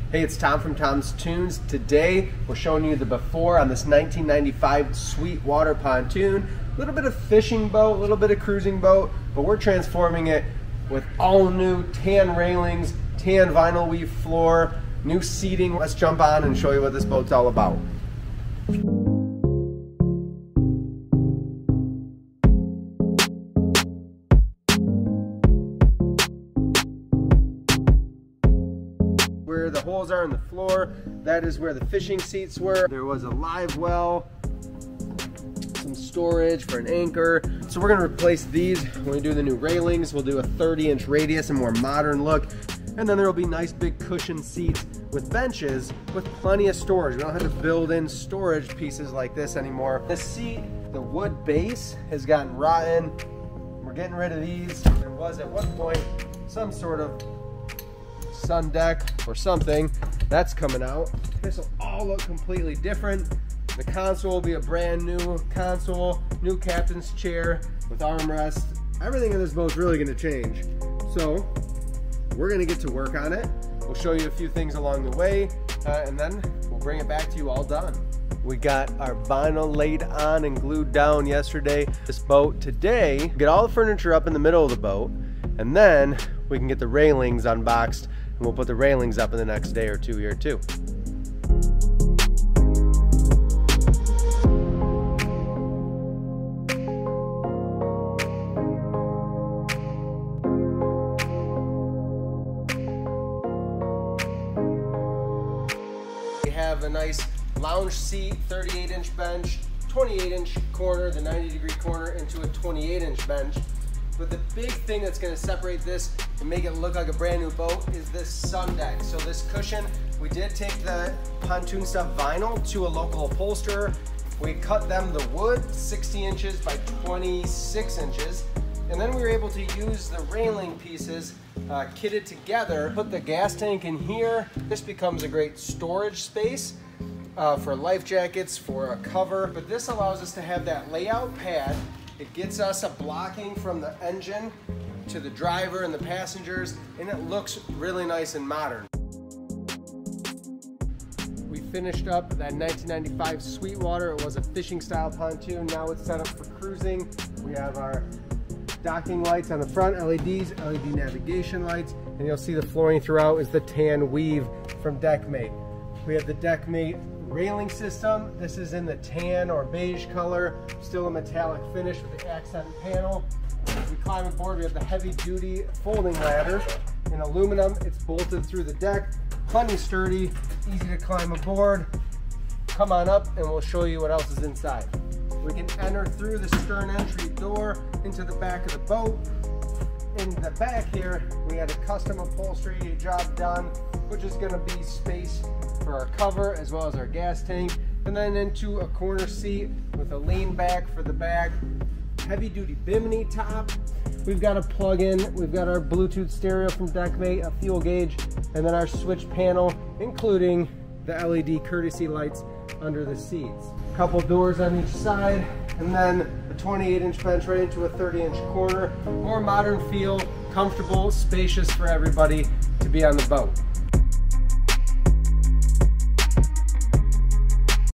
Hey, it's Tom from Tom's Toons. Today, we're showing you the before on this 1995 Sweetwater pontoon. A little bit of fishing boat, a little bit of cruising boat, but we're transforming it with all new tan railings, tan vinyl weave floor, new seating. Let's jump on and show you what this boat's all about. Where the holes are in the floor, that is where the fishing seats were. There was a live well, some storage for an anchor. So we're gonna replace these when we do the new railings. We'll do a 30-inch radius, a more modern look. And then there will be nice big cushion seats with benches with plenty of storage. We don't have to build in storage pieces like this anymore. The seat, the wood base has gotten rotten. We're getting rid of these. There was at one point some sort of sun deck or something. That's coming out. This will all look completely different. The console will be a brand new console, new captain's chair with armrest. Everything in this boat's really gonna change. So we're gonna get to work on it. We'll show you a few things along the way, and then we'll bring it back to you all done. We got our vinyl laid on and glued down yesterday. This boat today, get all the furniture up in the middle of the boat, and then we can get the railings unboxed, and we'll put the railings up in the next day or two here too. We have a nice lounge seat, 38-inch bench, 28-inch corner, the 90-degree corner into a 28-inch bench. But the big thing that's going to separate this and make it look like a brand new boat is this sun deck. So this cushion, we did take the Pontoon Stuff vinyl to a local upholsterer. We cut them the wood, 60 inches by 26 inches. And then we were able to use the railing pieces kitted together, put the gas tank in here. This becomes a great storage space for life jackets, for a cover. But this allows us to have that layout pad. It gets us a blocking from the engine to the driver and the passengers, and it looks really nice and modern. We finished up that 1995 Sweetwater. It was a fishing style pontoon. Now it's set up for cruising. We have our docking lights on the front, LEDs, LED navigation lights, and you'll see the flooring throughout is the tan weave from Deckmate. We have the Deckmate railing system. This is in the tan or beige color, still a metallic finish with the accent panel. As we climb aboard, we have the heavy duty folding ladder in aluminum. It's bolted through the deck, plenty sturdy, easy to climb aboard. Come on up and we'll show you what else is inside. We can enter through the stern entry door into the back of the boat. In the back here, we had a custom upholstery job done, which is going to be space for our cover as well as our gas tank, and then into a corner seat with a lean back for the bag. Heavy duty bimini top. We've got a plug-in. We've got our Bluetooth stereo from Deckmate, a fuel gauge, and then our switch panel, including the LED courtesy lights under the seats. A couple doors on each side, and then a 28-inch bench right into a 30-inch corner. More modern feel, comfortable, spacious for everybody to be on the boat.